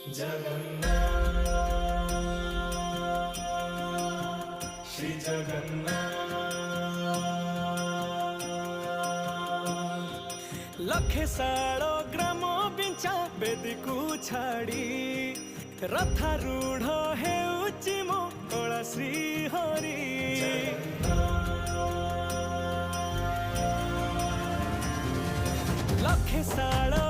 जगन्नाथ श्री जगन्नाथ। लखे सालो ग्रामो बिंचा बेदी को छाड़ी रथारूढ़ हेउची मो कला श्री हरि। लखे सालो